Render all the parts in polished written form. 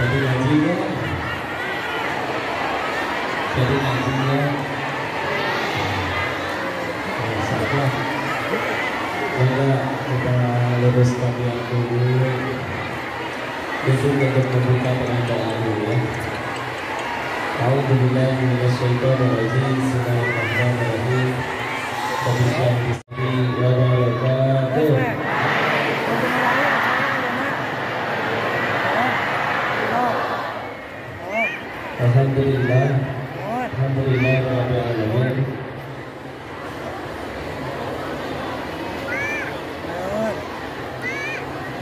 Jadi ngajinya, jadi ngajinya, saja. Maka kita luruskan yang dulu. Duduk untuk membuka dengan doa dulu ya. A'udzubillahi minasyaitonirrajim. Bismillahirrahmanirrahim. Bismillahirrahmanirrahim. Wa barakatuh. Alhamdulillah. Alhamdulillah rabbil alamin.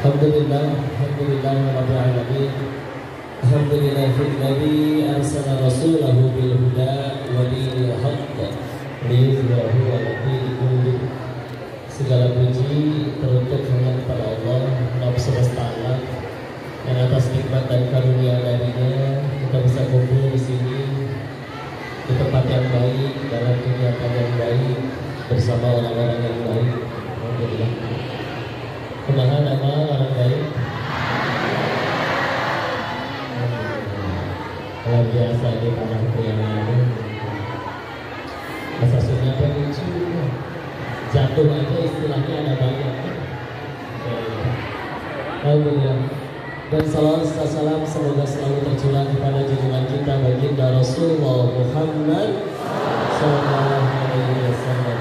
Alhamdulillah, alhamdulillah rabbil alamin. Alhamdulillahilladzi arsala rasulahu bil huda wa dinil haqq liyudhhirahu 'ala dini kullih. Segala puji teruntuk hanya kepada Allah Rabb semesta alam yang atas nikmat dan karunia darinya kita bisa kumpul di sini di tempat yang baik dalam kegiatan yang baik bersama orang-orang yang baik. Alhamdulillah. Kumaha nama orang baik? Luar biasa di tanah yang lalu. Masa sunnah yang lucu, jatuh aja istilahnya ada banyak. Alhamdulillah. Dan salam semoga selalu tercurah kepada junjungan kita baginda Rasulullah Muhammad sallallahu alaihi wasallam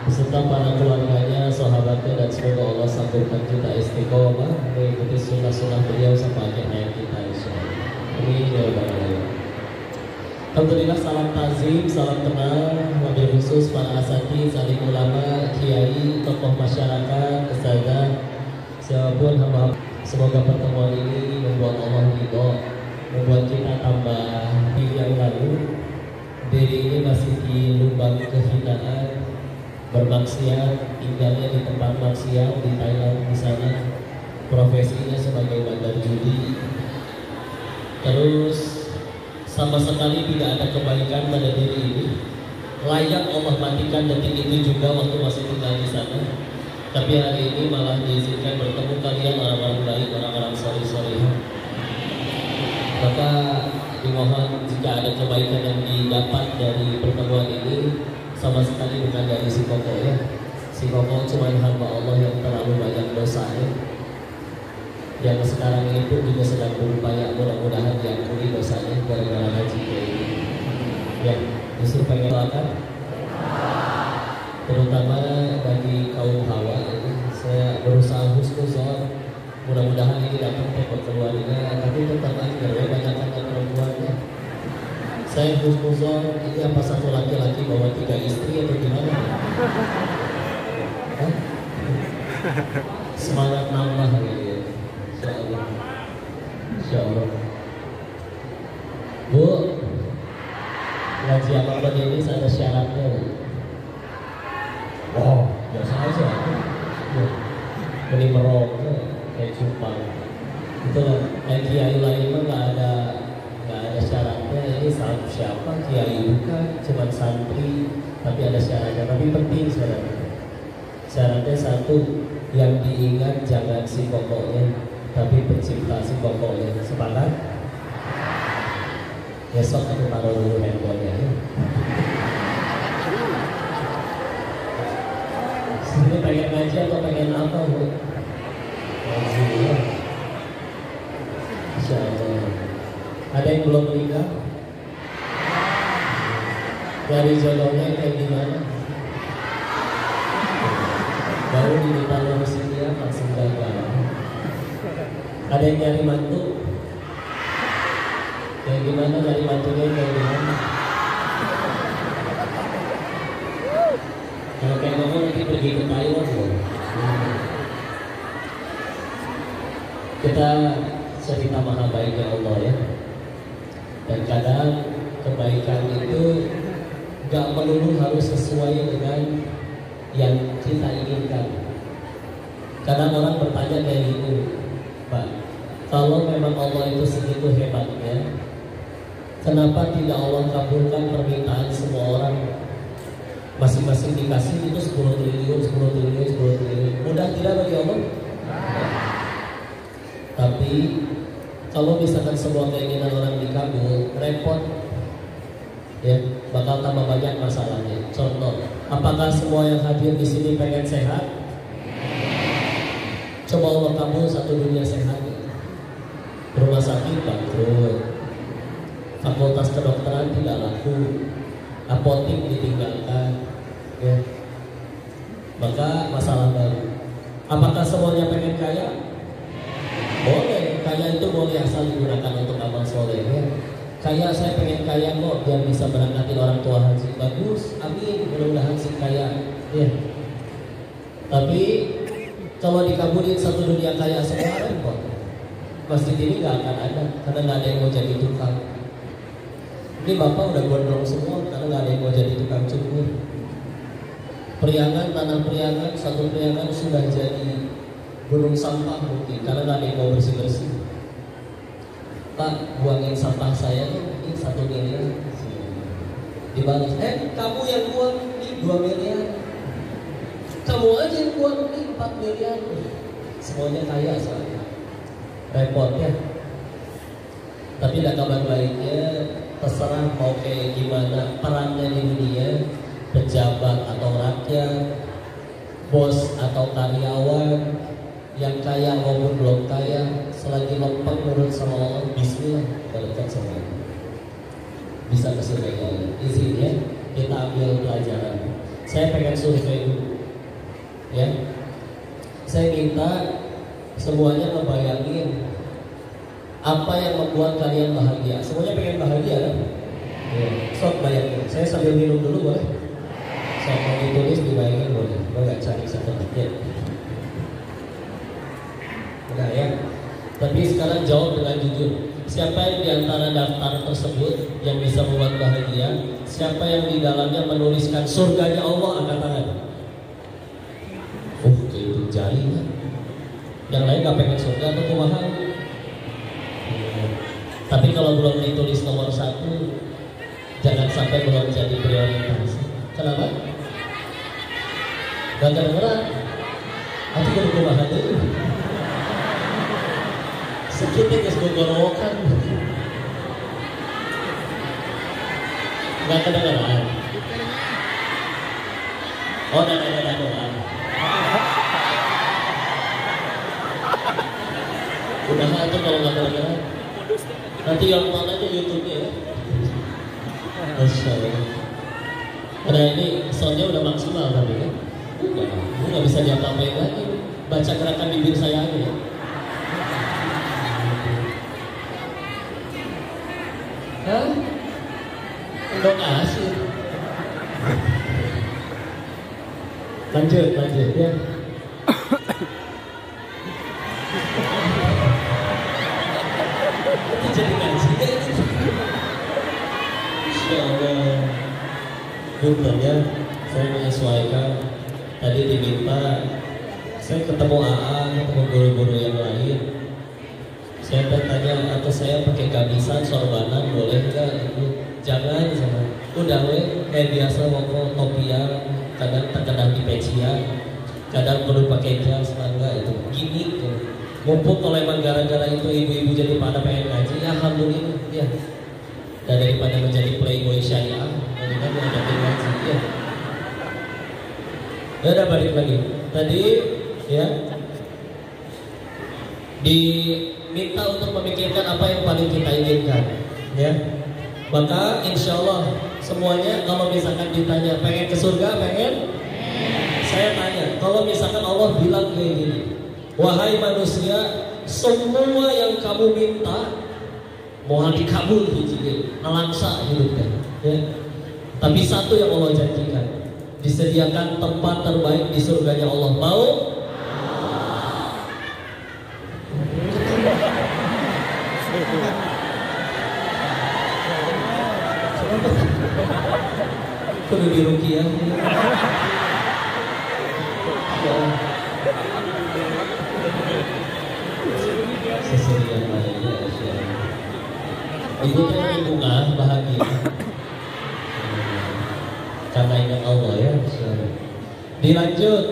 beserta para keluarganya, sahabatnya, dan semoga Allah sambungkan kita istiqomah mengikuti sunnah-sunnah beliau sampai akhir hayat kita insyaallah. Amin ya rabbal alamin. Alhamdulillah, salam tazim, salam kenal, wabil khusus para asatidz, alim ulama, kiai, tokoh masyarakat, ustazah, siapapun hamba. Semoga pertemuan ini membuat Allah ridho, membuat kita tambah di yang lalu. Diri ini masih di lubang kehinaan, bermaksiat, tinggalnya di tempat maksiat di Thailand di sana, profesinya sebagai bandar judi, terus sama sekali tidak ada kebaikan pada diri ini. Layak Allah matikan detik itu juga waktu masih tinggal di sana. Tapi hari ini malah diizinkan bertemu kalian orang-orang baik, orang-orang soleh-solehah. Maka dimohon jika ada kebaikan yang didapat dari pertemuan ini, sama sekali bukan dari si Koko ya. Si Koko cuma hamba Allah yang terlalu banyak dosanya. Yang sekarang ini pun juga sedang berupaya mudah-mudahan diampuni dosanya gara-gara ngaji kayak ini. Ya, justru pengen doakan, terutama bagi kaum hawa ini. Saya berusaha husnuzon, mudah-mudahan ini datang ke keluarga, tapi tetap aja ya banyak anak perempuannya. Saya husnuzon, ini apa satu laki-laki bawa 3 istri atau gimana? Hah? Semangat nambah gitu. Insyaallah. Insyaallah. Bu, ngaji apa ini ada syaratnya. Wow, biasa aja. Beli merok kayak cupang. Itu kayak kiai lain mah nggak ada syaratnya. Ini siapa kiai bukan, cuma santri, tapi ada syaratnya. Tapi penting sebenarnya. Syaratnya satu, yang diingat jangan si pokoknya, tapi pencipta si pokoknya. Sepakat? Besok aku taruh dulu handphonenya. Ini pengen ngaji atau pengen apa bu? Ngaji ya. Insyaallah. Ada yang belum menikah? Dari jodohnya kayak gimana? Baru diminta lurusin dia langsung gagal. Ada yang nyari mantu? Kayak gimana nyari mantunya kayak gimana? Kalau kayak ngomong nanti pergi ke Taiwan loh. Kita cerita maha baiknya Allah ya. Dan kadang kebaikan itu gak melulu harus sesuai dengan yang kita inginkan. Kadang orang bertanya kayak gitu, Pak, kalau memang Allah itu segitu hebatnya, kenapa tidak Allah kabulkan permintaan semua orang? Masing-masing dikasih itu 10 triliun, 10 triliun, 10 triliun. Mudah tidak bagi Allah? Tapi kalau misalkan semua keinginan orang dikabul, repot, ya, bakal tambah banyak masalahnya. Contoh, apakah semua yang hadir di sini pengen sehat? Coba Allah kabul satu dunia sehat. Rumah sakit bangkrut, fakultas kedokteran tidak laku, apotik ditinggalkan, ya. Maka masalah baru. Apakah semuanya pengen kaya? Boleh, kaya itu boleh asal digunakan untuk amal soleh, ya. Kaya, saya pengen kaya kok biar bisa berangkatin orang tua haji. Bagus, amin, mudah-mudahan sih kaya, ya. Tapi kalau dikabulin satu dunia kaya semua repot. Masjid ini nggak akan ada karena nggak ada yang mau jadi tukang. Ini bapak udah gondrong semua karena nggak ada yang mau jadi tukang cukur. Priangan, tanah priangan, satu priangan sudah jadi gunung sampah mungkin karena nggak ada yang mau bersih-bersih. Pak, buangin sampah saya ini 1 miliar. Dibalas, kamu yang buang ini 2 miliar. Kamu aja yang buang ini 4 miliar. Semuanya kaya soalnya. Repot ya. Tapi ada kabar baiknya, terserah mau kayak gimana perannya di dunia, pejabat atau rakyat, bos atau karyawan, yang kaya maupun belum kaya, selagi lempeng menurut sama Allah, bismillah, balikan sama Allah. Bisa ke surga Allah. Izinnya kita ambil pelajaran. Saya pengen survei dulu, ya. Saya minta semuanya ngebayangin apa yang membuat kalian bahagia. Semuanya pengen bahagia kan? Ya. Sok bayangin. Saya sambil minum dulu boleh? Sok mau ditulis dibayangin boleh? Boleh cari satu ya. Udah ya. Tapi sekarang jawab dengan jujur. Siapa yang di antara daftar tersebut yang bisa membuat bahagia? Siapa yang di dalamnya menuliskan surganya Allah, angkat tangan. Itu jari kan? Yang lain gak pengen surga atau kumaha? Tapi kalau belum ditulis nomor 1, jangan sampai belum jadi prioritas. Kenapa? Gak kedengeran. Aku kudu kumaha dulu. Sekitar guys gogorokan. Gak kedengeran. Oh, ada doa. Udah aja kalau nggak kedengeran. Nanti yang mana aja YouTube-nya ya. Masya Allah. Ada ini soundnya udah maksimal tapi kan? Udah, nggak bisa diapa-apain lagi. Baca gerakan bibir saya aja ya. Hah? Udah kasih. Lanjut ya. Jadi ngaji ya ini. Insya Allah. Betul ya. Saya menyesuaikan. Tadi diminta. Saya ketemu AA, ketemu guru-guru yang lain. Saya bertanya, atau saya pakai gamisan sorbanan boleh nggak? Jangan sama. Udah kayak biasa mau topian, kadang terkadang di pecian, kadang perlu pakai jas, enggak itu gimmick tuh. Mumpung kalau emang gara-gara itu ibu-ibu jadi pada pengen ngaji, ya alhamdulillah ya. Dan daripada menjadi playboy syariah, mendingan ngajakin ngaji ya. Ya udah balik lagi. Tadi ya diminta untuk memikirkan apa yang paling kita inginkan, ya. Maka insya Allah semuanya kalau misalkan ditanya pengen ke surga, pengen? Saya tanya, kalau misalkan Allah bilang kayak gini, wahai manusia, semua yang kamu minta mau dikabul hiji, nalangsa hidupnya, ya. Tapi satu yang Allah janjikan, disediakan tempat terbaik di surganya Allah. Mau? Kudu di rukiah. Seserian lainnya, ibu teh bunga bahagia karena ingat Allah ya. Dilanjut,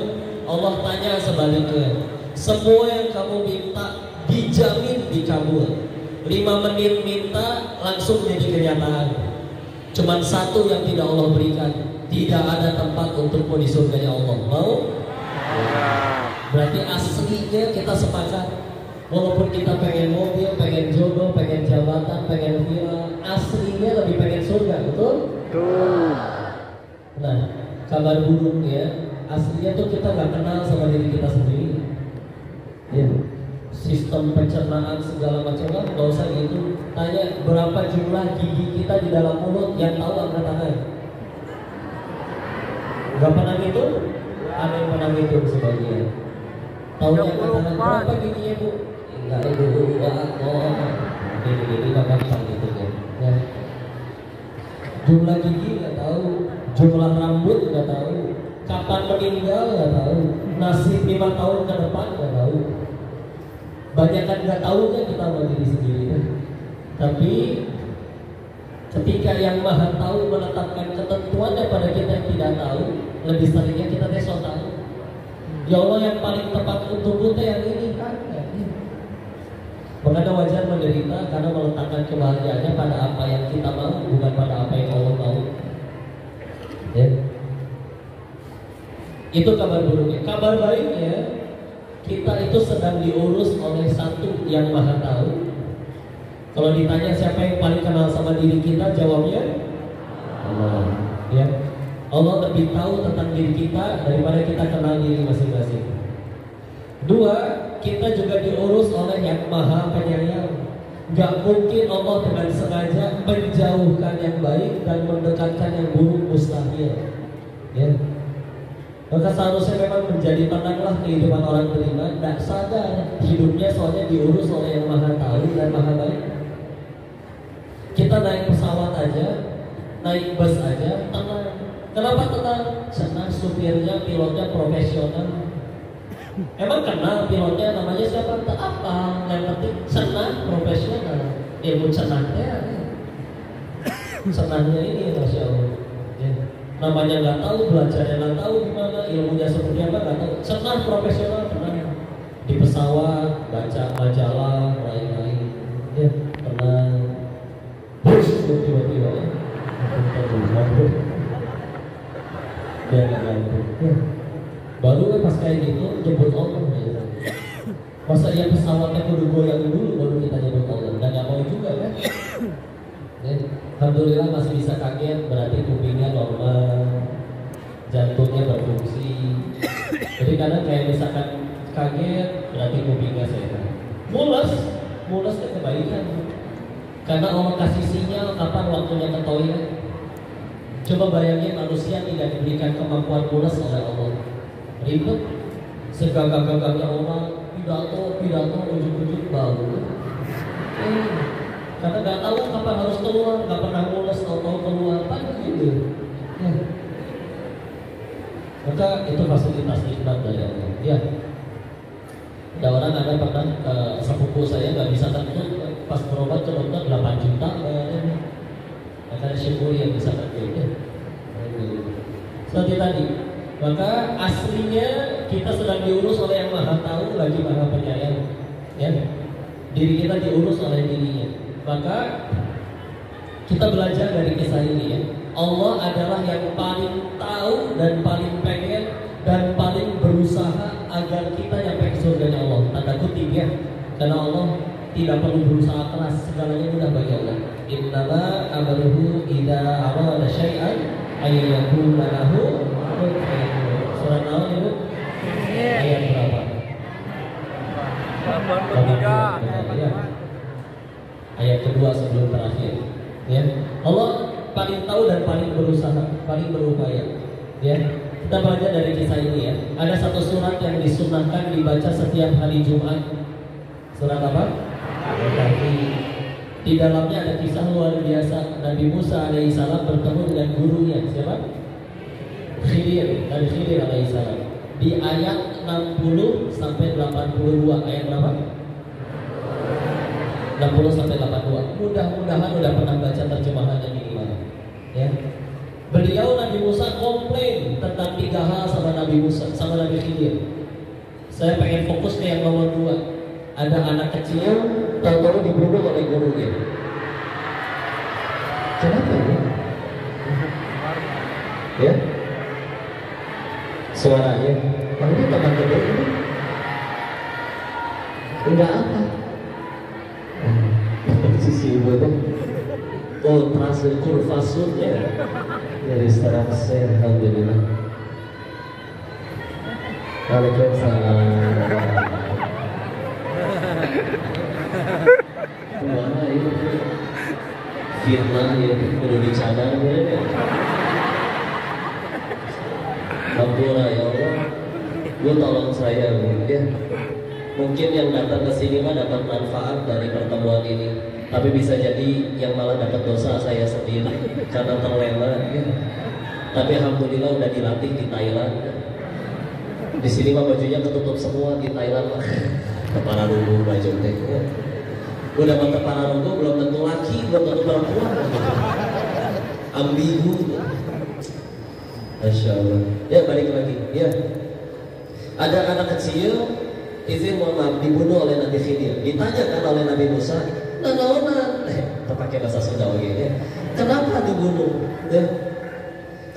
Allah tanya sebaliknya, semua yang kamu minta dijamin dikabul. 5 menit minta langsung jadi kenyataan. Cuman satu yang tidak Allah berikan, tidak ada tempat untukmu di surganya Allah. Mau? Berarti aslinya kita sepakat. Walaupun kita pengen mobil, pengen jodoh, pengen jabatan, pengen villa, aslinya lebih pengen surga, betul? Betul. Nah, kabar buruknya, aslinya tuh kita nggak kenal sama diri kita sendiri. Ya, sistem pencernaan segala macam lah, nggak usah gitu. Tanya berapa jumlah gigi kita di dalam mulut, yang tahu angkat tangan. Nggak pernah gitu? Ada yang pernah gitu sebagian. Tahu yang angkat tangan berapa giginya bu? Enggak ada dulu ini gampang gitu kan. Ya. Jumlah gigi nggak tahu, jumlah rambut nggak tahu, kapan meninggal nggak tahu, nasib 5 tahun ke depan nggak tahu. Banyak kan nggak tahunya kita sama diri sendiri kan. Tapi ketika yang maha tahu menetapkan ketentuannya pada kita yang tidak tahu, lebih seringnya kita so tahu. Ya Allah yang paling tepat untuk kita yang ini kan. Makanya wajar menderita karena meletakkan kebahagiaannya pada apa yang kita mau, bukan pada apa yang Allah mau. Ya. Itu kabar buruknya. Kabar baiknya, kita itu sedang diurus oleh satu yang maha tahu. Kalau ditanya siapa yang paling kenal sama diri kita, jawabnya Allah. Ya. Allah lebih tahu tentang diri kita daripada kita kenal diri masing-masing. 2, kita juga diurus oleh yang maha penyayang. Gak mungkin Allah dengan sengaja menjauhkan yang baik dan mendekatkan yang buruk, mustahil. Ya. Maka seharusnya memang menjadi tenanglah kehidupan orang beriman. Tidak sadar hidupnya soalnya diurus oleh yang maha tahu dan maha baik. Kita naik pesawat aja, naik bus aja, tenang. Kenapa tenang? Karena supirnya, pilotnya profesional. Emang kenal pilotnya namanya siapa? Tak apa, yang penting senang, profesional. Ilmu senangnya, senangnya ini Masya Allah. Ya. Namanya nggak tahu, belajarnya nggak tahu gimana, ilmunya seperti apa nggak tahu. Senang, profesional, tenang. Di pesawat, baca majalah, lain-lain. Ya, tenang. Tiba-tiba ya. Biar nggak ganggu. Ya. Baru pas kayak gitu jemput Allah ya. Masa ya pesawatnya kudu goyang dulu baru kita jemput Allah. Dan nggak mau juga kan? Ya. Alhamdulillah masih bisa kaget, berarti kupingnya normal, jantungnya berfungsi. Jadi kadang kayak misalkan kaget, berarti kupingnya sehat. Mules itu kebaikan. Karena Allah kasih sinyal kapan waktunya ke toilet. Coba bayangin manusia tidak diberikan kemampuan mules oleh Allah. Ribet, segagah-gagahnya orang, pidato, ujuk-ujuk baru. Karena nggak tahu kapan harus keluar, nggak pernah mules, tahu keluar, apa gitu. Ya. Maka itu fasilitas nikmat dari Allah. Ya. Ada orang ada pernah sepupu saya nggak bisa tentu pas berobat ke dokter 8 juta. Maka syukur yang bisa tentu. Seperti tadi. Maka aslinya kita sedang diurus oleh yang maha tahu lagi maha penyayang. Ya. Diri kita diurus oleh dirinya. Maka kita belajar dari kisah ini ya. Allah adalah yang paling tahu dan paling pengen dan paling berusaha agar kita nyampe ke surganya Allah. Tanda kutip ya. Karena Allah tidak perlu berusaha keras, segalanya mudah bagi Allah. Innama amruhu idza arada syai'an ay yaqula lahu kun fayakun. Surat Nahl itu ayat berapa? 83. Ya. Ayat kedua sebelum terakhir. Ya. Allah paling tahu dan paling berusaha, paling berupaya. Ya. Kita belajar dari kisah ini ya. Ada satu surat yang disunahkan dibaca setiap hari Jumat. Surat apa? Al-Kahfi. Di dalamnya ada kisah luar biasa. Nabi Musa alaihissalam bertemu dengan gurunya. Siapa? Khidir. Nabi Khidir alaihissalam. Di ayat 60 sampai 82. Ayat berapa? 60 sampai 82. Mudah-mudahan udah pernah baca terjemahannya minimal. Ya. Beliau Nabi Musa komplain tentang 3 hal sama Nabi Musa, sama Nabi Khidir. Saya pengen fokus ke yang nomor 2. Ada anak kecil tahu-tahu dibunuh oleh gurunya. Kenapa ya? Ya? Suaranya, ini teman gede ini. Enggak apa? Sisi ibu itu. Oh, transfer kurva ya. Dari sekarang saya, alhamdulillah. Waalaikumsalam. Mana itu? Fitnah ya, perlu dicadang ya. Ampura ya Allah, lu tolong saya ya. Mungkin yang datang ke sini mah dapat manfaat dari pertemuan ini, tapi bisa jadi yang malah dapat dosa saya sendiri karena terlena ya. Tapi alhamdulillah udah dilatih di Thailand. Di sini mah bajunya ketutup semua, di Thailand mah kepala dulu baju teh. Ya. Udah mah kepala dulu belum tentu laki, belum tentu perempuan. Ambigu. Masya Allah. Ya balik lagi. Ya. Ada anak kecil, izin mohon maaf, dibunuh oleh Nabi Khidir. Ditanyakan oleh Nabi Musa, nanaona, terpakai bahasa Sunda ya. Kenapa dibunuh? Ya.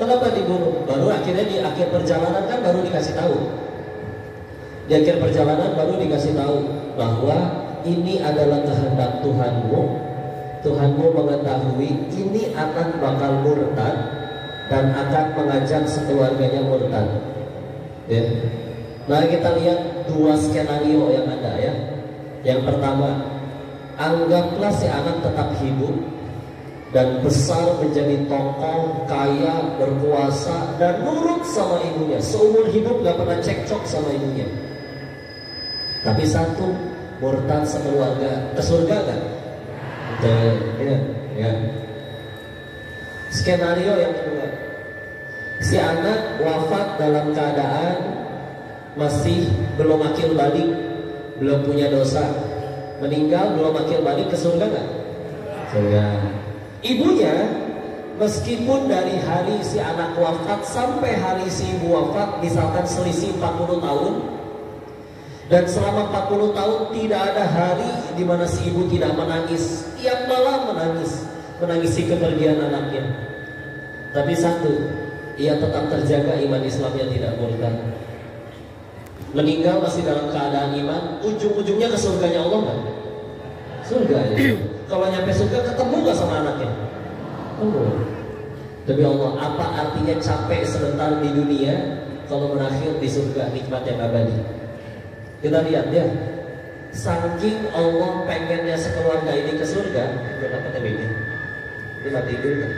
Kenapa dibunuh? Baru akhirnya di akhir perjalanan kan baru dikasih tahu. Di akhir perjalanan baru dikasih tahu bahwa ini adalah kehendak Tuhanmu. Tuhanmu mengetahui ini akan bakal murtad dan akan mengajak sekeluarganya murtad. Ya. Nah kita lihat dua skenario yang ada ya. Yang pertama, anggaplah si anak tetap hidup dan besar menjadi tokoh, kaya, berkuasa dan nurut sama ibunya. Seumur hidup gak pernah cekcok sama ibunya. Tapi satu, murtad sekeluarga ke surga kan? Ya, ya. Skenario yang kedua, si anak wafat dalam keadaan masih belum akil balik, belum punya dosa, meninggal belum akil balik ke surga nggak? Surga. Ibunya meskipun dari hari si anak wafat sampai hari si ibu wafat misalkan selisih 40 tahun, dan selama 40 tahun tidak ada hari di mana si ibu tidak menangis, yang malah menangisi kepergian anaknya. Tapi satu, ia tetap terjaga iman Islamnya, tidak murtad. Meninggal masih dalam keadaan iman, ujung-ujungnya ke surganya Allah kan? Surga ya. Kalau nyampe surga ketemu gak sama anaknya? Demi Allah, apa artinya capek sebentar di dunia kalau berakhir di surga, nikmat yang abadi? Kita lihat ya, saking Allah pengennya sekeluarga ini ke surga. Kenapa tadi ini? Ini mati dulu kan?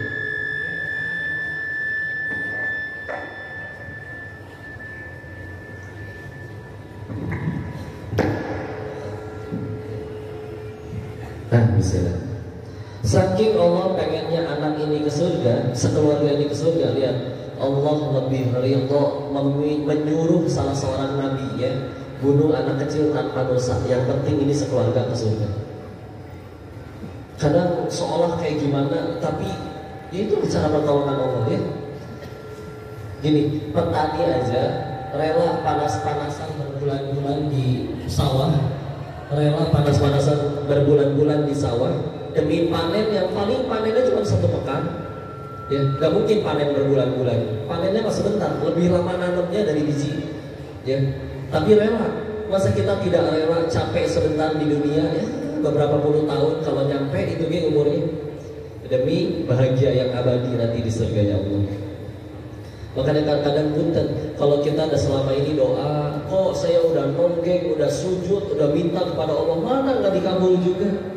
Nah, bismillah. Saking Allah pengennya anak ini ke surga, sekeluarga ini ke surga, lihat Allah lebih ridho menyuruh salah seorang nabi ya, bunuh anak kecil tanpa dosa. Yang penting ini sekeluarga ke surga. Kadang seolah kayak gimana, tapi ya itu cara pertolongan Allah ya. Gini, petani aja rela panas-panasan berbulan-bulan di sawah, rela panas-panasan berbulan-bulan di sawah demi panen yang paling panennya cuma 1 pekan. Ya, gak mungkin panen berbulan-bulan. Panennya masih bentar, lebih lama nanamnya dari biji. Ya, tapi rela. Masa kita tidak rela capek sebentar di dunia ya, beberapa puluh tahun kalau nyampe itu dia umurnya demi bahagia yang abadi nanti di surganya Allah. Makanya kadang-kadang punten kalau kita ada selama ini doa, kok saya udah nonggeng, udah sujud, udah minta kepada Allah, mana nggak dikabul juga.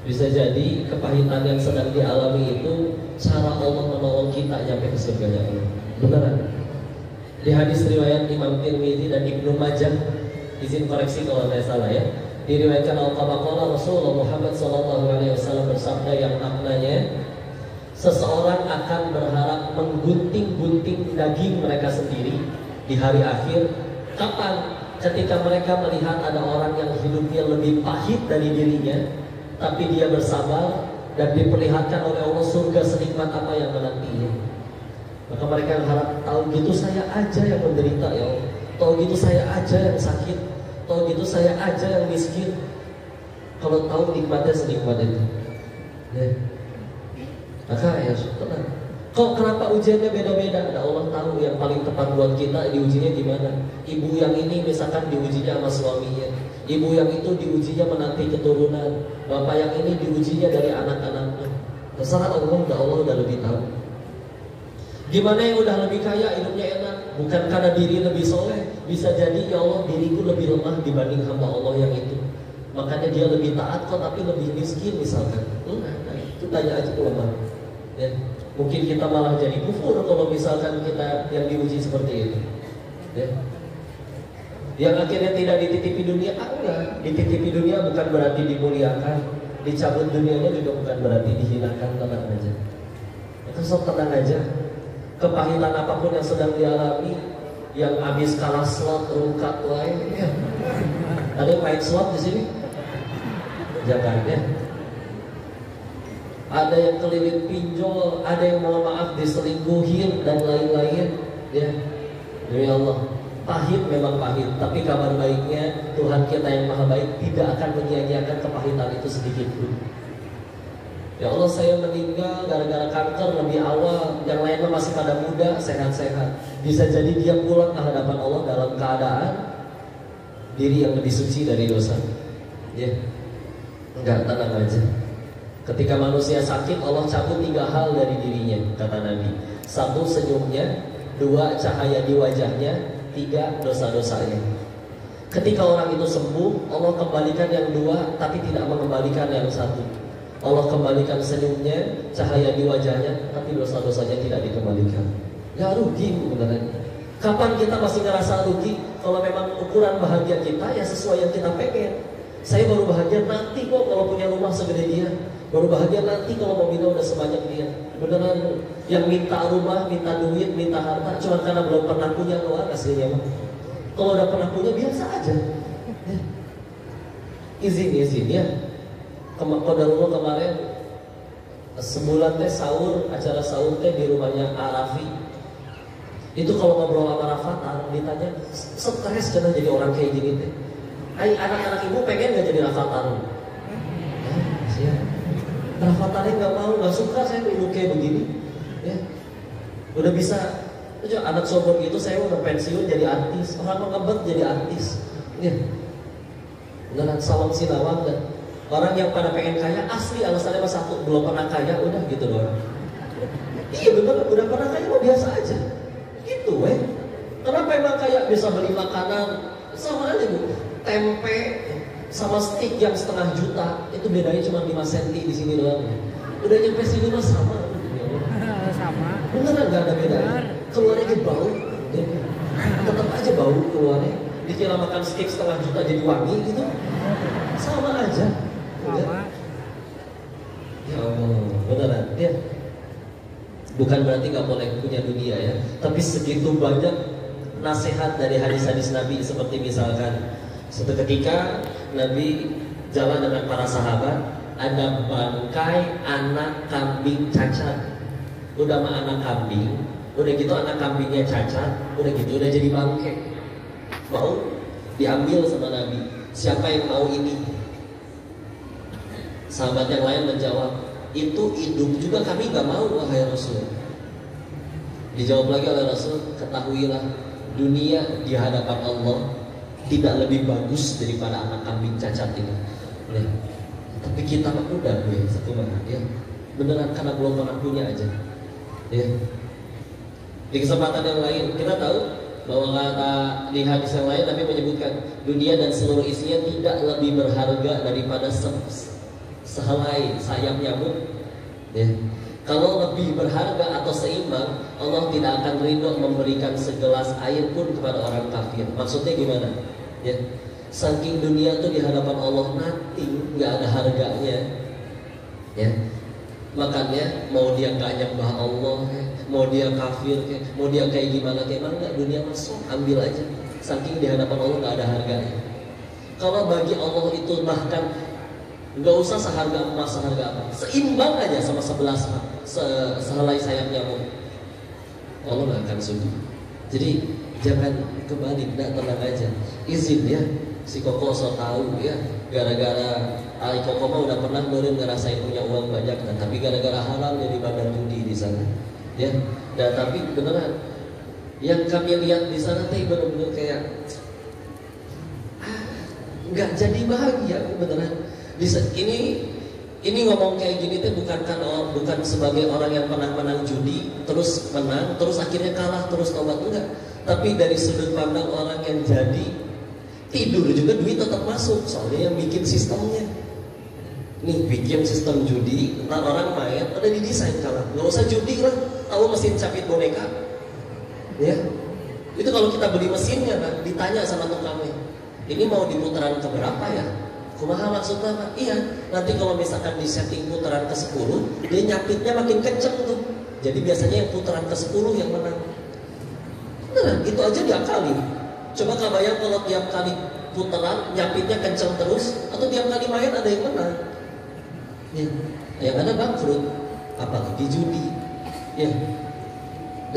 Bisa jadi kepahitan yang sedang dialami itu cara Allah menolong kita nyampe ke surganya Allah. Beneran. Di hadis riwayat Imam Tirmidzi dan Ibnu Majah, izin koreksi kalau saya salah ya, diriwayatkan al-Qabaqala Rasulullah Muhammad SAW bersabda yang maknanya, seseorang akan berharap menggunting-gunting daging mereka sendiri di hari akhir. Kapan? Ketika mereka melihat ada orang yang hidupnya lebih pahit dari dirinya, tapi dia bersabar dan diperlihatkan oleh Allah surga senikmat apa yang menantinya. Maka mereka harap, tahu gitu saya aja yang menderita ya Allah, tahu gitu saya aja yang sakit, tahu gitu saya aja yang miskin. Kalau tahu nikmatnya senikmat itu, ya. Maka ya tenang. Kok kenapa ujiannya beda-beda? Nah, Allah tahu yang paling tepat buat kita diujinya gimana. Ibu yang ini misalkan diujinya sama suaminya, ibu yang itu diujinya menanti keturunan, bapak yang ini diujinya dari anak-anaknya. Terserah Allah udah lebih tahu. Gimana yang udah lebih kaya, hidupnya enak, bukan karena diri lebih soleh. Bisa jadi ya Allah diriku lebih lemah dibanding hamba Allah yang itu. Makanya dia lebih taat kok tapi lebih miskin misalkan. Nah, itu tanya aja ke lemah. Ya. Mungkin kita malah jadi kufur kalau misalkan kita yang diuji seperti itu, ya. Yang akhirnya tidak dititipi dunia, enggak. Dititipi dunia bukan berarti dimuliakan, dicabut dunianya juga bukan berarti dihinakan. Tenang aja. Itu sok tenang aja. Kepahitan apapun yang sedang dialami, yang habis kalah slot rungkat wae, ya. Ada yang main slot di sini? Jangan ya. Ada yang keliling pinjol, ada yang mohon maaf diselingkuhin dan lain-lain, ya. Demi Allah, pahit memang pahit, tapi kabar baiknya Tuhan kita yang maha baik tidak akan menyia-nyiakan kepahitan itu sedikit pun. Ya Allah, saya meninggal gara-gara kanker lebih awal, yang lainnya masih pada muda, sehat-sehat. Bisa jadi dia pulang ke hadapan Allah dalam keadaan diri yang lebih suci dari dosa, ya. Enggak, tenang aja. Ketika manusia sakit, Allah cabut 3 hal dari dirinya, kata Nabi. 1, senyumnya. 2, cahaya di wajahnya. 3, dosa-dosanya. Ketika orang itu sembuh, Allah kembalikan yang 2, tapi tidak mengembalikan yang 1. Allah kembalikan senyumnya, cahaya di wajahnya, tapi dosa-dosanya tidak dikembalikan. Ya rugi beneran. Kapan kita masih ngerasa rugi? Kalau memang ukuran bahagia kita ya sesuai yang kita pengen. Saya baru bahagia nanti kok kalau punya rumah segede dia. Baru bahagia nanti kalau mobilnya udah sebanyak dia. Beneran yang minta rumah, minta duit, minta harta cuma karena belum pernah punya doang aslinya mah. Kalau udah pernah punya biasa aja. Ya. Izin ya. Qadarullah kemarin sebulan teh sahur, acara sahur teh di rumahnya Arafi. Itu kalau ngobrol sama Rafathar ditanya stres karena jadi orang kayak gini teh. Anak-anak ibu pengen gak jadi Rafathar? Ya, Rafatharnya nggak mau, nggak suka saya hidup kayak begini. Ya, udah bisa. Itu anak sobor gitu, saya udah pensiun jadi artis, orang mengebet jadi artis. Ya, beneran salam sinawang dan orang yang pada pengen kaya asli alasannya mah satu, belum pernah kaya, udah gitu doang. Iya bener, udah pernah kaya mah biasa aja. Gitu Kenapa emang kaya bisa beli makanan sama aja bu, tempe sama steak yang 1,5 juta itu bedanya cuma 5 cm di sini doang. Udah nyampe sini mah sama. Sama. Beneran gak ada bedanya. Keluarnya gitu bau, tetap aja bau keluarnya. Dikira makan steak 1,5 juta jadi wangi gitu, sama aja. Sama. Ya Allah, beneran ya. Bukan berarti nggak boleh punya dunia ya, tapi segitu banyak nasihat dari hadis-hadis Nabi. Seperti misalkan suatu ketika Nabi jalan dengan para sahabat, ada bangkai anak kambing cacat. Udah mah anak kambing, udah gitu anak kambingnya cacat, udah gitu udah jadi bangkai. Mau diambil sama Nabi. Siapa yang mau ini? Sahabat yang lain menjawab, itu hidup juga kami gak mau wahai Rasul. Dijawab lagi oleh Rasul, ketahuilah dunia di hadapan Allah tidak lebih bagus daripada anak kambing cacat ini. Ya. Tapi kita mah udah satu mana ya. Beneran karena belum pernah punya aja. Ya. Di kesempatan yang lain kita tahu bahwa kata di hadis yang lain Nabi menyebutkan dunia dan seluruh isinya tidak lebih berharga daripada sehelai sayap nyamuk. Ya. Kalau lebih berharga atau seimbang, Allah tidak akan ridho memberikan segelas air pun kepada orang kafir. Maksudnya gimana? Ya. Saking dunia tuh di hadapan Allah nothing, nggak ada harganya. Ya. Makanya mau dia gak nyembah Allah, mau dia kafir, mau dia kayak gimana nggak, dunia masuk ambil aja. Saking di hadapan Allah nggak ada harganya. Kalau bagi Allah itu bahkan nggak usah seharga emas, seharga apa, seimbang aja sama 11 sehelai sayap nyamuk, Allah nggak akan sudi. Jadi jangan kembali, nggak, tenang aja. Izin ya, Si Koko so tahu ya, gara-gara Koko mah udah pernah meureun ngerasain punya uang banyak kan, tapi gara-gara halal jadi bandar judi di sana. Ya, dan tapi beneran yang kami lihat di sana teh bener-bener kayak nggak jadi bahagia beneran. Ini ngomong kayak gini tuh bukan sebagai orang yang pernah menang judi terus menang terus akhirnya kalah terus tobat, enggak, tapi dari sudut pandang orang yang jadi tidur juga duit tetap masuk, soalnya yang bikin sistemnya nih bikin sistem judi, ntar orang main ada didesain kalah, nggak usah judi lah, tahu mesin capit boneka ya, itu kalau kita beli mesinnya kan ditanya sama tukangnya, ini mau di putaran keberapa ya? Kumaha maksudnya Pak? Iya, nanti kalau misalkan di setting putaran ke-10, dia nyapitnya makin kenceng tuh. Jadi biasanya yang putaran ke-10 yang menang. Beneran, itu aja diakali. Coba kebayang kalau tiap kali putaran nyapitnya kenceng terus, atau tiap kali main ada yang menang. Ya, yang ada bangkrut, apalagi judi. Ya.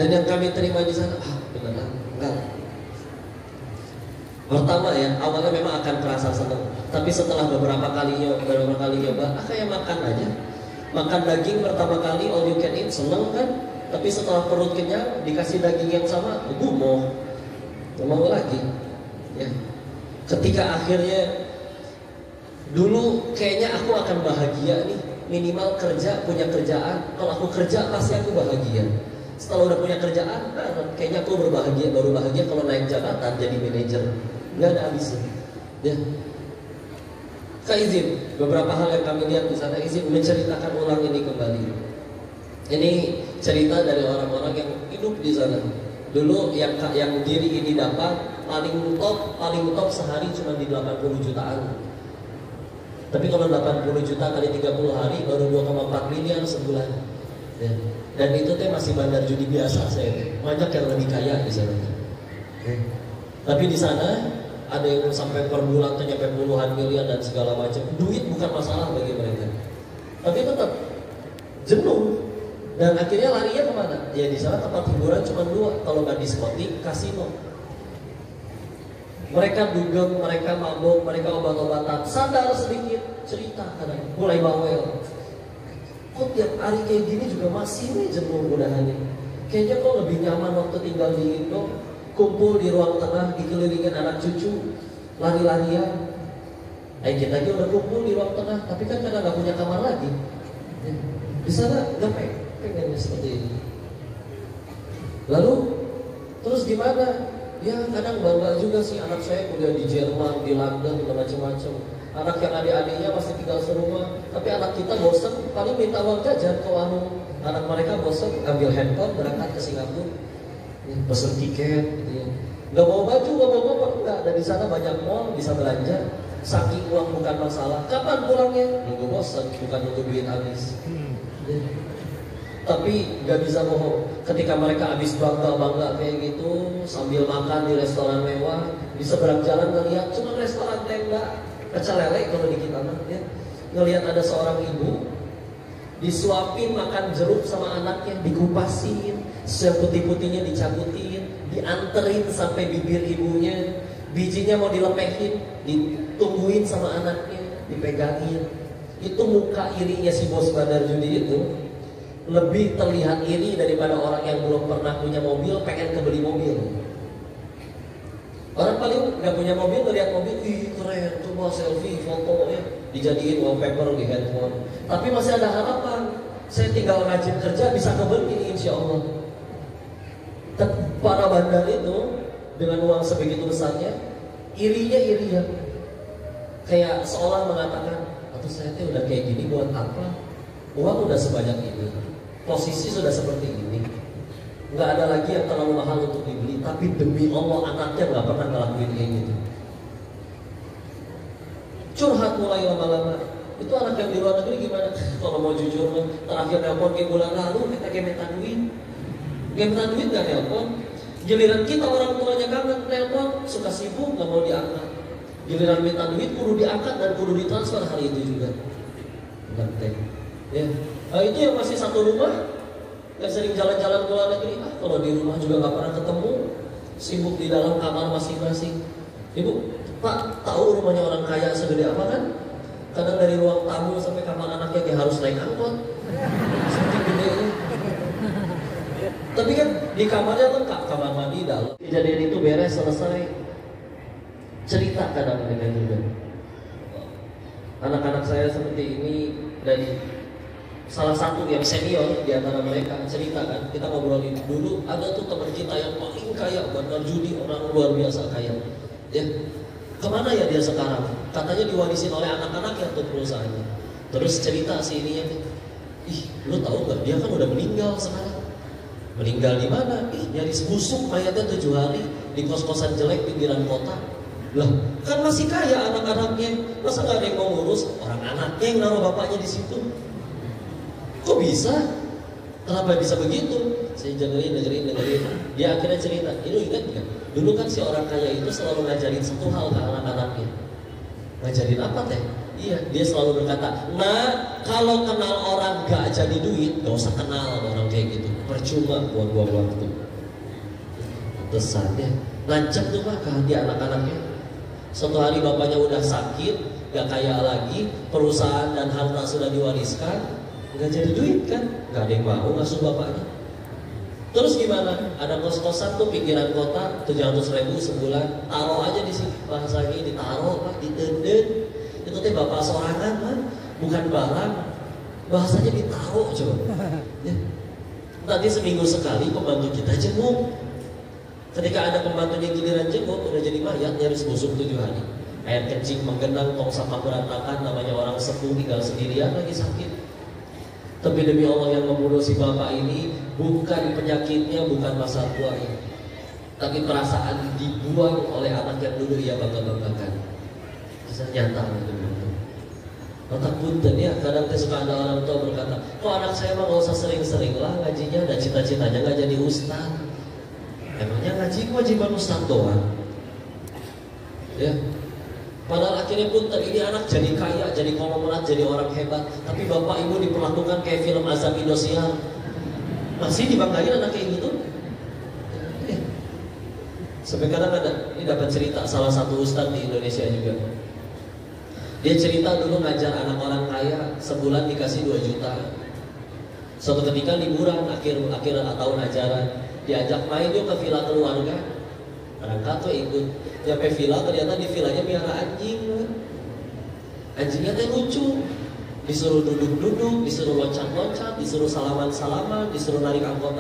Dan yang kami terima di sana, beneran, enggak. Pertama ya, awalnya memang akan terasa senang, tapi setelah beberapa kali nyoba, kayak makan aja. Makan daging pertama kali all you can eat seneng kan, tapi setelah perut kenyang dikasih daging yang sama, gumoh, mau lagi. Ya, ketika akhirnya dulu kayaknya aku akan bahagia nih, minimal kerja punya kerjaan. Kalau aku kerja pasti aku bahagia. Setelah udah punya kerjaan, kayaknya aku baru bahagia kalau naik jabatan jadi manajer. Nggak ada habisnya. Ya. Kak izin, beberapa hal yang kami lihat di sana, izin menceritakan ulang ini kembali. Ini cerita dari orang-orang yang hidup di sana. Dulu yang diri ini dapat paling top sehari cuma di 80 jutaan. Tapi kalau 80 juta kali 30 hari baru 2,4 miliar sebulan. Ya. Dan itu teh masih bandar judi biasa saya. Banyak yang lebih kaya di sana. Ya. Tapi di sana ada yang sampai per bulan nyampe puluhan miliar dan segala macam. Duit bukan masalah bagi mereka. Tapi tetap jenuh. Dan akhirnya larinya kemana? Ya di sana tempat hiburan cuma 2. Kalau nggak diskotik, kasino. Mereka dugem, mereka mabuk, mereka obat-obatan. Sadar sedikit, cerita kadang mulai bawel. Kok tiap hari kayak gini juga masih nih jenuh mudahannya. Kayaknya kok lebih nyaman waktu tinggal di Indo, kumpul di ruang tengah dikelilingin anak cucu, lari-larian. Kita aja udah kumpul di ruang tengah, tapi kan kadang nggak punya kamar lagi. Di sana nggak pengennya seperti ini. Lalu terus gimana? Ya kadang bangga juga sih anak saya kuliah di Jerman, di London, dan macam-macam. Anak yang adik-adiknya masih tinggal serumah, tapi anak kita bosan paling minta uang jajan ke warung. Anak mereka bosan ambil handphone berangkat ke Singapura, pesen tiket, gitu ya. Gak bawa baju, gak bawa motor, enggak. Dan di sana banyak mall bisa belanja. Saking uang bukan masalah. Kapan pulangnya? Nunggu bosan, bukan nunggu duit habis. Ya. Tapi gak bisa bohong. Ketika mereka habis bangga kayak gitu, sambil makan di restoran mewah, di seberang jalan ngeliat cuma restoran tenda. Pecel lele kalau di kita ya. Ngelihat ada seorang ibu disuapin makan jeruk sama anaknya, dikupasin, yang putih-putihnya dicabutin, dianterin sampai bibir ibunya, bijinya mau dilepehin, ditungguin sama anaknya, dipegangin. Itu muka irinya si bos bandar judi itu lebih terlihat iri daripada orang yang belum pernah punya mobil pengen kebeli mobil. Orang paling nggak punya mobil, ngeliat mobil, ih keren, coba selfie, foto ya, dijadiin wallpaper di handphone. Tapi masih ada harapan, saya tinggal rajin kerja bisa kebeli insya Allah. Para bandar itu dengan uang sebegitu besarnya, irinya iri ya, kayak seolah mengatakan, atau saya tuh udah kayak gini buat apa? Uang udah sebanyak ini, posisi sudah seperti ini. Nggak ada lagi yang terlalu mahal untuk dibeli, tapi demi Allah anaknya nggak pernah ngelakuin kayak gitu. Curhat mulai lama-lama. Itu anak yang di luar negeri gimana? Kalau mau jujur, terakhir nelpon kayak bulan lalu kita kayak minta duit nggak nelpon. Giliran kita orang tuanya kangen nelpon, suka sibuk nggak mau diangkat. Giliran minta duit kudu diangkat dan kudu ditransfer hari itu juga. Ganteng. Ya, itu yang masih satu rumah. Yang sering jalan-jalan ke luar negeri, kalau di rumah juga nggak pernah ketemu, sibuk di dalam kamar masing-masing. Ibu, Pak, tahu rumahnya orang kaya segede apa kan? Kadang dari ruang tamu sampai kamar anaknya kayak harus naik angkot. Saking gedenya. Tapi kan di kamarnya lengkap, kamar mandi dalam. Kejadian itu beres selesai, cerita kadang dengan juga. Anak-anak saya seperti ini dan salah satu yang senior di antara mereka cerita kan, kita ngobrolin dulu ada tuh teman kita yang paling kaya, bandar judi, orang luar biasa kaya. Ya, kemana ya dia sekarang? Katanya diwarisin oleh anak-anaknya tuh perusahaannya. Terus cerita si ininya, ih, lu tahu nggak dia kan udah meninggal sekarang. Meninggal di mana? Ih, nyaris busuk mayatnya 7 hari di kos-kosan jelek pinggiran kota. Lah, kan masih kaya anak-anaknya, masa nggak ada yang mau ngurus? Orang anaknya yang naruh bapaknya di situ. Kok bisa? Kenapa bisa begitu? Saya dengerin. Dia akhirnya cerita, ini ingat nggak? Dulu kan si orang kaya itu selalu ngajarin satu hal ke anak-anaknya. Ngajarin apa teh? Iya, dia selalu berkata, nah kalau kenal orang gak jadi duit, gak usah kenal orang kayak gitu. Percuma buang-buang waktu. Tesannya, lancap tuh mah ke hati anak-anaknya. Suatu hari bapaknya udah sakit, gak kaya lagi, perusahaan dan harta sudah diwariskan, gak jadi duit kan? Gak ada yang mau ngasuh bapaknya. Terus gimana? Ada kos-kosan tuh pinggiran kota, 700.000 sebulan, taruh aja di sini, bahasanya ditaruh, Pak, dideden. Itu teh bapak sorangan, man, bukan barang, bahasanya ditaruh coba. Ya. Nanti seminggu sekali pembantu kita jenguk. Ketika ada pembantunya giliran jenguk, udah jadi mayat, nyaris busuk 7 hari. Air kencing menggenang, tong sampah berantakan, namanya orang sepuh tinggal sendirian lagi sakit. Tapi demi Allah yang membunuh si bapak ini bukan penyakitnya, bukan masa tuanya, tapi perasaan dibuang oleh anak yang dulu ia bangga-banggakan. Bisa nyata gitu. Otak punten ya, kadang suka ada orang tua berkata, kok anak saya mah gak usah sering-sering lah ngajinya, dan cita-citanya gak jadi ustaz. Emangnya ngaji kewajiban ustaz doang? Ya. Padahal akhirnya punten, ini anak jadi kaya, jadi konglomerat, jadi orang hebat, tapi bapak ibu diperlakukan kayak film azab Indosiar. Masih dibanggain anak kayak gitu? Ya. Sampai kadang ada, ini dapat cerita salah satu ustaz di Indonesia juga. Dia cerita dulu ngajar anak orang kaya, sebulan dikasih 2 juta. Suatu ketika liburan akhir tahun ajaran, diajak main yuk ke villa keluarga. Berangkat tuh ikut. Sampai villa, ternyata di villanya piara anjing. Anjingnya teh lucu. Disuruh duduk-duduk, disuruh loncat-loncat, disuruh salaman-salaman, disuruh narik angkot.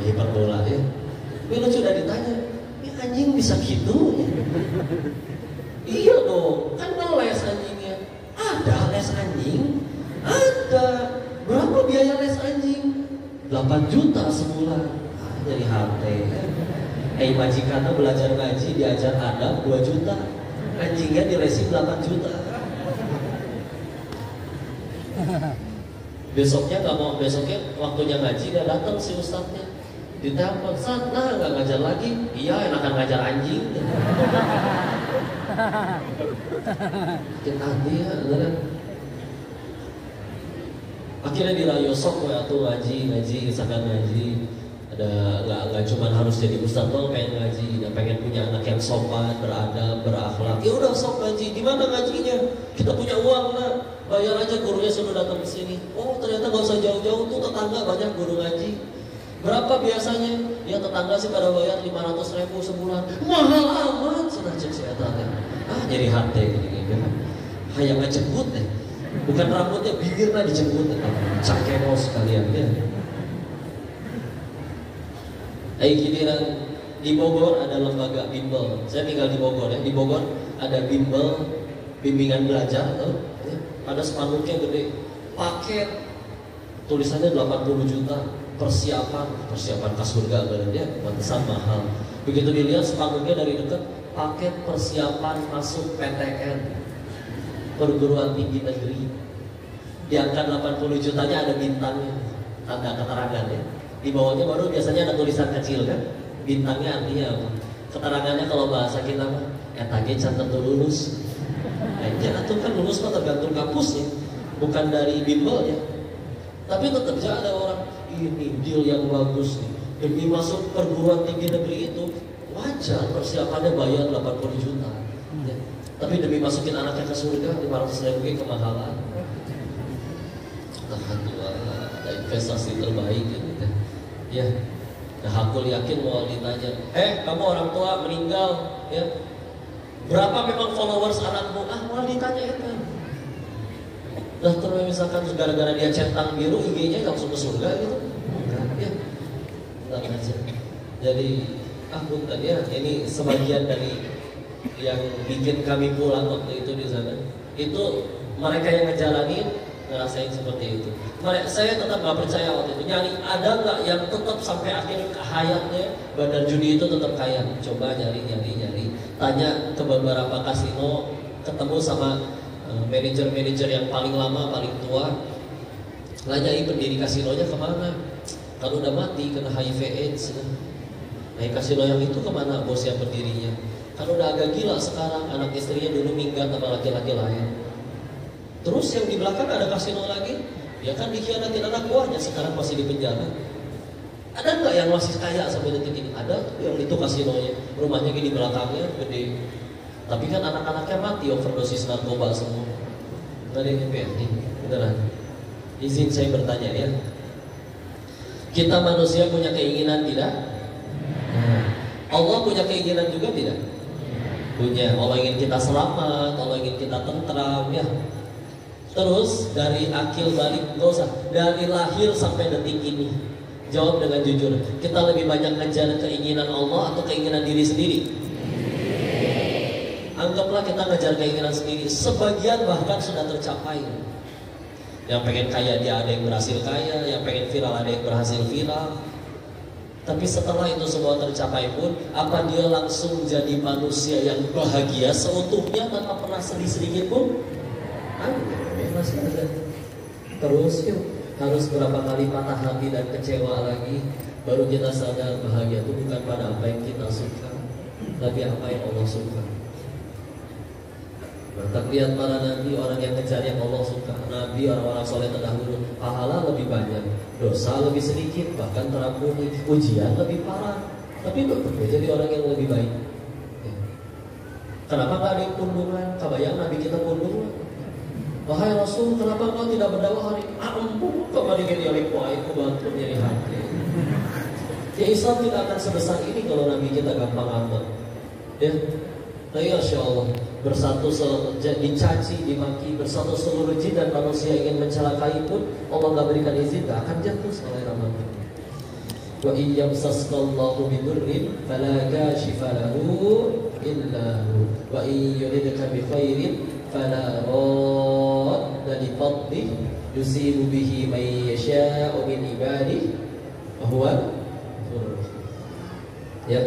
Hiperbola ya. Tapi lucu udah ditanya, ini anjing bisa gitu ya? Iya dong, kan les anjingnya. Ada les anjing? Ada. Berapa biaya les anjing? 8 juta sebulan. Jadi HP. Majikannya belajar ngaji, diajar adab 2 juta. Anjingnya dilesin 8 juta. Besoknya waktunya ngaji dia datang si ustadznya. Ditelepon, "Ustaz, nah nggak ngajar lagi?" "Iya, enakan ngajar anjing." Kita dia beneran. Akhirnya dirayu sok ya tuh ngaji, misalkan ngaji. Ada nggak cuma harus jadi ustaz doang pengen ngaji, dan pengen punya anak yang sopan, beradab, berakhlak. Ya udah sok ngaji. Di mana ngajinya? Kita punya uang lah. Bayar aja, gurunya suruh datang ke sini. Oh ternyata nggak usah jauh-jauh tuh, tetangga banyak guru ngaji. Berapa biasanya? Ya tetangga sih pada bayar 500.000 sebulan. Mahal amat, senajak saya tanya. Jadi hati gini-gini. Hayang ngejemput deh. Bukan rambutnya, bibirnya dijemput. Cakemos kalian ya. Giliran di Bogor ada lembaga bimbel. Saya tinggal di Bogor ya. Di Bogor ada bimbel, bimbingan belajar tuh. Ya. Ada spanduknya gede. Paket tulisannya 80 juta. Persiapan kas surga ya, pantesan mahal. Begitu dilihat spanduknya dari dekat, paket persiapan masuk PTN, perguruan tinggi negeri. Di angka 80 jutanya ada bintangnya, tanda keterangan ya. Di bawahnya baru biasanya ada tulisan kecil kan, bintangnya artinya apa? Keterangannya kalau bahasa kita mah, etage can tentu lulus. Jangan tuh kan lulus mah tergantung kampusnya, bukan dari bimbelnya. Tapi tetap aja ada orang, ini deal yang bagus nih, demi masuk perguruan tinggi negeri itu wajar persiapannya bayar 80 juta. Ya. Tapi demi masukin anaknya ke surga 500.000 kemahalan. Alhamdulillah, ada investasi terbaik gitu. Ya. Nah, aku yakin mau ditanya, kamu orang tua meninggal, ya. Berapa memang followers anakmu? Mau ditanya itu. Nah, terus misalkan gara-gara dia centang biru IG-nya langsung ke surga gitu. Ya. Enggak aja. Jadi, bukan ya, ini sebagian dari yang bikin kami pulang waktu itu di sana. Itu mereka yang ngejalanin ngerasain seperti itu. Saya tetap nggak percaya waktu itu. Nyari ada nggak yang tetap sampai akhir hayatnya bandar judi itu tetap kaya? Coba nyari. Tanya ke beberapa kasino, ketemu sama manajer-manajer yang paling lama, paling tua. Nanyain pendiri kasinonya kemana? Kalau udah mati kena HIV/AIDS. Nah, kasino yang itu kemana bos yang berdirinya? Kan udah agak gila sekarang, anak istrinya dulu minggat sama laki-laki lain. Terus yang di belakang ada kasino lagi, ya kan dikhianatin anak buahnya, sekarang masih di penjara. Ada nggak yang masih kaya sampai detik ini? Ada tuh yang itu kasinonya, rumahnya di belakangnya gede. Tapi kan anak-anaknya mati overdosis narkoba semua. Nggak ada yang nyampein, beneran. Izin saya bertanya ya, kita manusia punya keinginan tidak? Allah punya keinginan juga tidak? Punya. Allah ingin kita selamat, Allah ingin kita tentram, ya. Terus dari akil balik, gak usah, dari lahir sampai detik ini, jawab dengan jujur, kita lebih banyak ngejar keinginan Allah atau keinginan diri sendiri? Anggaplah kita ngejar keinginan sendiri, sebagian bahkan sudah tercapai. Yang pengen kaya dia ada yang berhasil kaya, yang pengen viral ada yang berhasil viral. Tapi setelah itu semua tercapai pun, apa dia langsung jadi manusia yang bahagia seutuhnya tanpa pernah sedih sedikit pun? Masih ada. Terus yuk, harus berapa kali patah hati dan kecewa lagi, baru kita sadar bahagia itu bukan pada apa yang kita suka, tapi apa yang Allah suka. Maka lihat para nabi, orang yang kejar yang Allah suka. Nabi, orang-orang soleh terdahulu, pahala lebih banyak, dosa lebih sedikit, bahkan terampuni, ujian lebih parah, tapi tetap jadi orang yang lebih baik. Kenapa gak ada yang pundungan? Kebayang Nabi kita pundungan. Wahai Rasul, kenapa kau tidak berdakwah hari ini? Ampun, kemarin dia lekwain, bantu nyari hati. Ya Islam tidak akan sebesar ini kalau Nabi kita gampang amat. Ya, nah ya Insya Allah, bersatu dicaci, dimaki, bersatu seluruh jin dan manusia ingin mencelakai pun Allah nggak berikan izin, nggak akan jatuh oleh Ramadan. Wa iyyamsaskallahu bidurrin fala kashifa lahu illa hu wa iyyuridka bi khairin fala radda li fadlihi yusibu bihi man yasha'u min ibadihi wa huwa ya.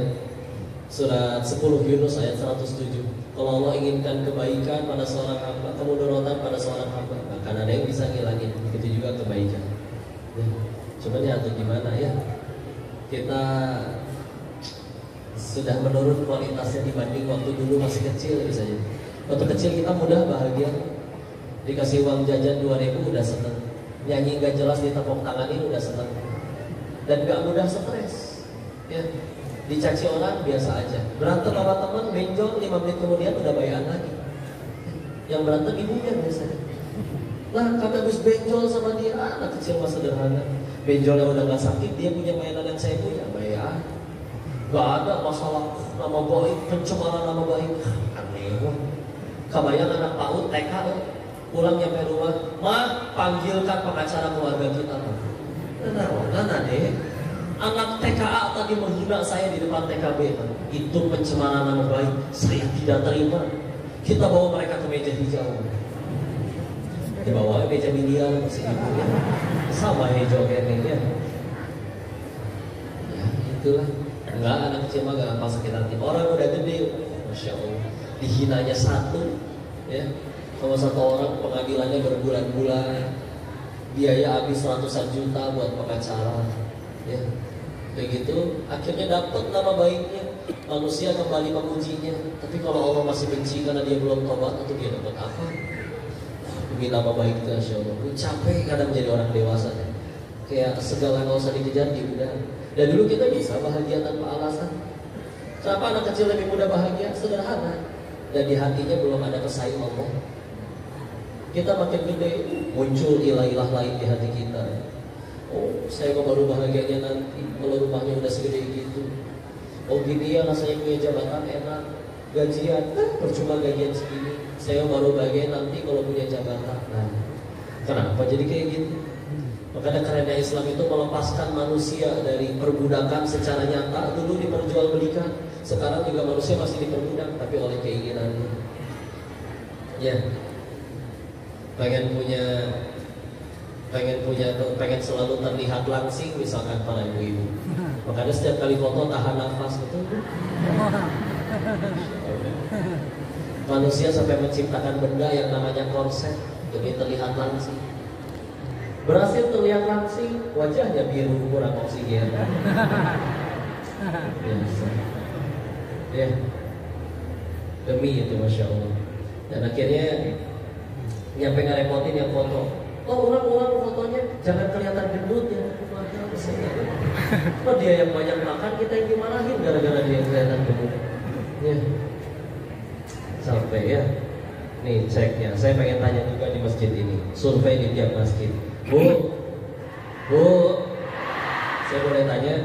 Surat 10 Yunus ayat 107. Kalau Allah inginkan kebaikan pada seorang hamba, kemudorotan pada seorang hamba, maka ada yang bisa ngilangin. Begitu juga kebaikan. Ya. Coba diatur gimana ya? Kita sudah menurun kualitasnya dibanding waktu dulu masih kecil misalnya. Waktu kecil kita mudah bahagia, dikasih uang jajan 2.000 udah seneng, nyanyi gak jelas ditepuk tanganin udah seneng, dan gak mudah stres. Ya. Dicaci orang biasa aja, berantem sama teman benjol 5 menit kemudian udah bayan lagi. Yang berantem ibunya biasanya. Lah kami habis benjol sama dia, anak kecil mah sederhana. Benjolnya udah gak sakit, dia punya mainan yang saya punya, bayan. Gak ada masalah nama baik, pencemaran nama baik. Aneh wah. Kebayang anak PAUD TK pulang nyampe rumah, mah panggilkan pengacara keluarga kita. Nah deh. Anak TKA tadi menghina saya di depan TKB. Itu pencemaran nama baik, saya tidak terima. Kita bawa mereka ke meja hijau. Dibawa meja miliar masih ibu ya. Sama hijau kayaknya. Ya itulah. Enggak, anak kecil mah gak apa sakit hati. Orang udah gede, Masya Allah, dihinanya satu, ya. Sama satu orang pengadilannya berbulan-bulan, biaya habis ratusan juta buat pengacara, ya. Begitu, akhirnya dapat nama baiknya, manusia kembali memujinya. Tapi kalau Allah masih benci karena dia belum tobat, atau dia dapat apa? Demi nama baik itu, Masya Allah. Capek kadang jadi orang dewasa, ya. Kayak segala nggak usah dikejar, udah. Dan dulu kita bisa bahagia tanpa alasan. Siapa anak kecil lebih mudah bahagia? Sederhana. Dan di hatinya belum ada pesaing Allah. Kita makin gede, muncul ilah-ilah lain di hati kita. Oh, saya kok baru bahagianya nanti kalau rumahnya udah segede gitu. Oh gini ya rasanya punya jabatan enak, gajian, percuma gajian segini. Saya baru bahagia nanti kalau punya jabatan. Nah, kenapa jadi kayak gitu? Makanya kerennya Islam itu melepaskan manusia dari perbudakan secara nyata. Dulu diperjualbelikan, sekarang juga manusia masih diperbudak, tapi oleh keinginannya. Ya, pengen pengen selalu terlihat langsing, misalkan para ibu-ibu. Makanya setiap kali foto tahan nafas, betul? Manusia sampai menciptakan benda yang namanya korset demi terlihat langsing. Berhasil terlihat langsing, wajahnya biru, kurang oksigen. Biasa. Ya, demi itu, masya Allah. Dan akhirnya nyampe ngerepotin yang foto. Oh, ulang fotonya, jangan kelihatan gendut ya. Oh, dia yang banyak makan, kita yang dimarahin gara-gara dia yang kelihatan gendut. Ya, sampai ya. Nih ceknya, saya pengen tanya juga di masjid ini, survei di tiap masjid. Bu, saya boleh tanya,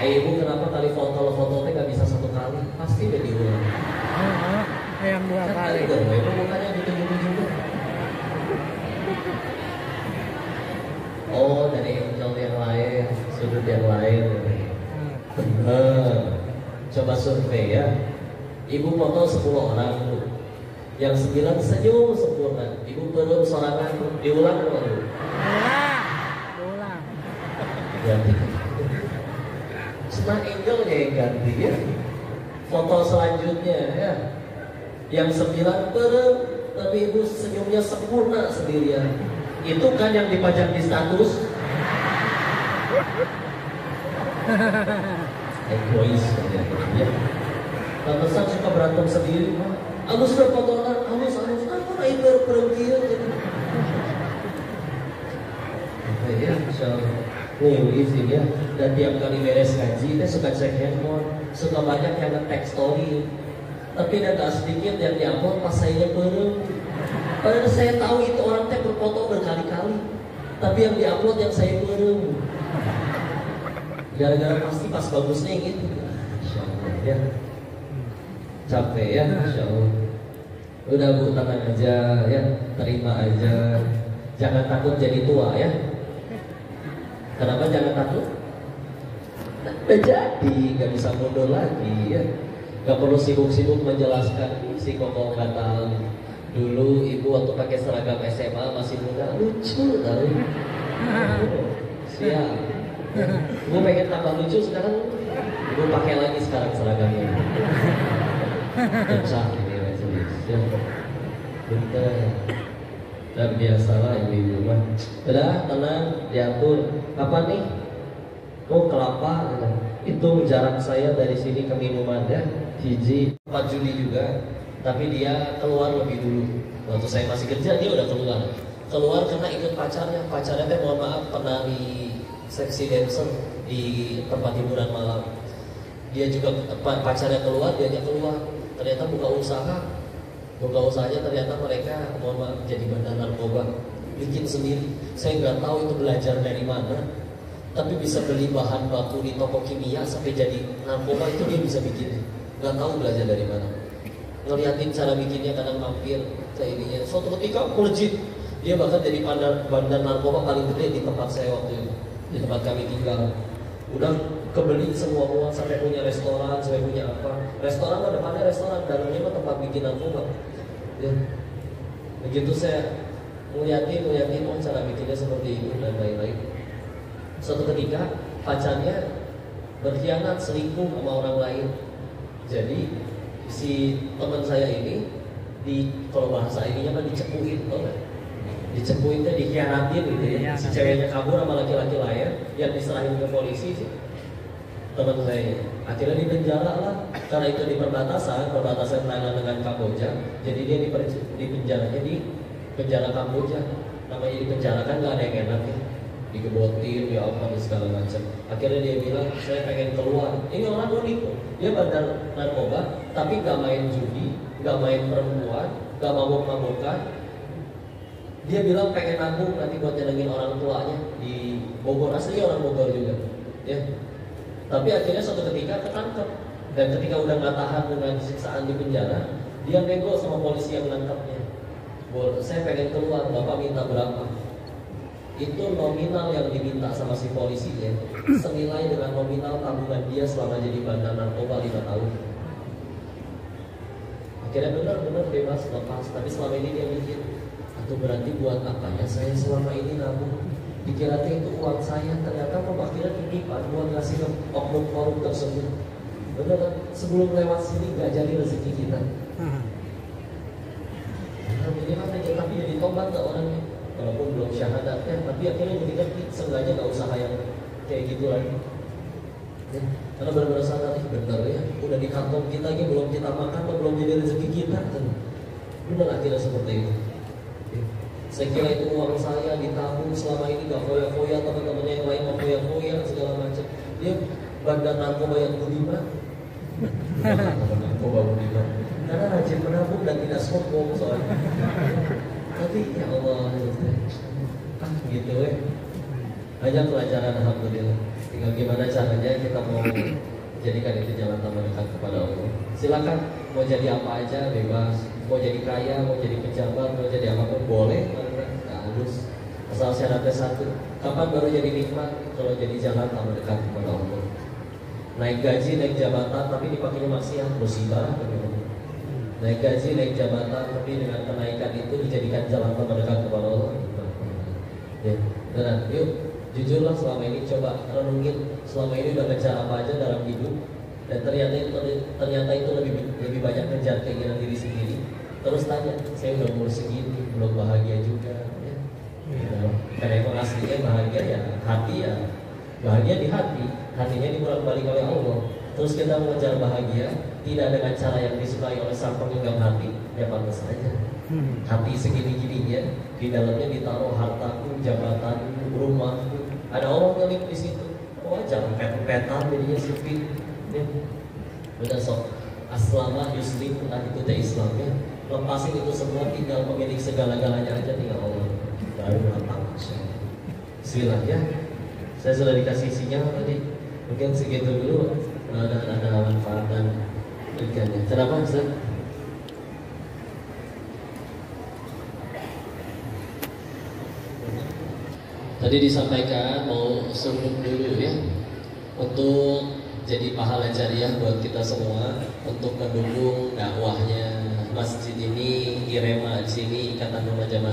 ibu kenapa kali foto-foto nggak bisa satu kali? Pasti udah diulang. Yang dua kali. Ibu mukanya gitu-gitu juga. Oh, dari angle yang lain, sudut yang lain. Coba survei ya. Ibu foto 10 orang, yang 9 senyum sempurna. Ibu baru sorangan, diulang dulu. Ulang. Ganti. Cuma angle-nya yang ganti ya. Foto selanjutnya ya. Yang 9 berem, tapi ibu senyumnya sempurna sendirian. Itu kan yang dipajang di status. Egois ya. Pantesan suka berantem sendiri. Agus udah fotoan, agus. Apa ibu berhenti aja. Ya, insyaallah. Nih izin ya. Dan tiap kali beres ngaji, dia suka cek handphone, suka banyak yang nge-tag story. Tapi ada sedikit yang diupload pas saya bareng. Padahal saya tahu itu orang teh berfoto berkali-kali, tapi yang diupload yang saya bareng. Gara-gara pasti pas bagusnya gitu. Insyaallah ya. Capek ya, insyaallah. Udah Bu, tenang aja ya, terima aja. Jangan takut jadi tua ya. Kenapa jangan takut? Udah jadi, gak bisa mundur lagi ya. Gak perlu sibuk-sibuk menjelaskan si Koko nggak tahu. Dulu ibu waktu pakai seragam SMA masih muda, lucu tahu. Siap. Gue pengen tambah lucu sekarang. Ibu pakai lagi sekarang seragamnya. Pecah ini majelis. Ya. Bentar. Dan biasalah ibu-ibu mah. Udah tenang, diatur. Kapan nih? Oh kelapa. Itu jarak saya dari sini ke minuman ya. Hiji 4 Juli juga. Tapi dia keluar lebih dulu. Waktu saya masih kerja dia udah keluar karena ikut pacarnya. Pacarnya teh mohon maaf penari seksi dancer di tempat hiburan malam. Dia juga pacarnya keluar, diajak keluar. Ternyata buka usahanya ternyata mereka mohon maaf jadi bandar narkoba, bikin sendiri. Saya nggak tahu itu belajar dari mana, tapi bisa beli bahan baku di toko kimia sampai jadi narkoba itu dia bisa bikin. Nggak tahu belajar dari mana. Ngeliatin cara bikinnya kadang mampir ke ininya. Suatu ketika melejit, dia bahkan jadi bandar narkoba paling gede di tempat saya waktu itu, di tempat kami tinggal. Udah kebeli semua uang sampai punya restoran, sampai punya apa. Restoran mah depannya restoran, dalamnya mah tempat bikin narkoba. Ya. Begitu saya ngeliatin oh cara bikinnya seperti itu dan lain-lain. Suatu ketika pacarnya berkhianat, selingkuh sama orang lain. Jadi si teman saya ini kalau bahasa ininya mah dicepuin, tau gak? Dicepuinnya dikhianatin gitu ya. Si ceweknya kabur sama laki-laki lain yang diserahin ke polisi sih. Teman saya akhirnya dipenjara lah karena itu di perbatasan Thailand dengan Kamboja. Jadi dia di penjaranya di penjara Kamboja. Namanya di penjara kan nggak ada yang enak ya. digebotin, dia apa dan segala macam. Akhirnya dia bilang, saya pengen keluar. Ini orang unik tuh, dia bandar narkoba, tapi nggak main judi, nggak main perempuan, nggak mabok-mabokan. Dia bilang pengen nabung nanti buat nyenengin orang tuanya di Bogor, aslinya orang Bogor juga, ya. Tapi akhirnya suatu ketika ketangkep, dan ketika udah nggak tahan dengan siksaan di penjara, dia nego sama polisi yang nangkapnya. Saya pengen keluar, bapak minta berapa? Itu nominal yang diminta sama si polisi ya, senilai dengan nominal tabungan dia selama jadi bandar narkoba 5 tahun. Akhirnya benar-benar bebas lepas, tapi selama ini dia mikir, atau berarti buat apa ya saya selama ini nabung? Dikira itu uang saya, ternyata pembaktiran titipan buat ngasih ke oknum korup tersebut. Benar kan? Sebelum lewat sini nggak jadi rezeki kita. Ini kan tapi jadi tobat tak orangnya. Walaupun belum syahadat kan, tapi akhirnya jadi ngerti, seenggaknya gak usah yang kayak gitu lagi ya, karena benar-benar sadar, benar ya, udah di kantong kita aja belum kita makan, belum jadi rezeki kita kan. Benar akhirnya seperti itu ya. Saya kira itu uang saya ditabung selama ini gak foya-foya, teman-temannya yang lain mau foya-foya segala macam. Dia bandar narkoba yang budiman, narkoba budiman, karena rajin menabung dan tidak sombong soalnya. Tapi ya Allah, gitu ya. Banyak pelajaran alhamdulillah. Tinggal gimana caranya kita mau jadikan itu jalan tambah dekat kepada Allah. Silakan mau jadi apa aja bebas. Mau jadi kaya, mau jadi pejabat, mau jadi apapun boleh. Nggak harus. Asal syaratnya satu. Kapan baru jadi nikmat? Kalau jadi jalan tambah dekat kepada Allah. Naik gaji, naik jabatan, tapi dipakainya maksiat, musibah. Naik gaji, naik jabatan, tapi dengan kenaikan itu dijadikan jalan terdekat kepada Allah. Ya, benar. Yuk, jujurlah selama ini coba renungin selama ini udah ngejar apa aja dalam hidup, dan ternyata itu lebih banyak ngejar keinginan diri sendiri. Terus tanya, saya udah umur segini, belum bahagia juga. Ya. Karena emang aslinya bahagia ya hati ya, bahagia di hati, hatinya dibolak-balik oleh Allah. Terus kita mengejar bahagia tidak dengan cara yang disukai oleh sang penggenggam hati, ya pantas saja. Hati segini-gininya, di dalamnya ditaruh hartaku, jabatan, rumah. Ada orang ngelik di situ. Wajar, pet-petan jadinya sempit. Ya. Udah sok aslama yuslim, entah itu teh Islamnya. Lepasin itu semua, tinggal pemilik segala-galanya aja, tinggal Allah. Baru lapang. Bismillah ya. Saya sudah dikasih sinyal tadi. Mungkin segitu dulu. Ada manfaat dan ikannya. Kenapa Ustaz? Tadi disampaikan mau sungguh dulu ya, untuk jadi pahala jariah buat kita semua, untuk mendukung dakwahnya masjid ini, Irema di sini, Ikatan Remaja Masjid.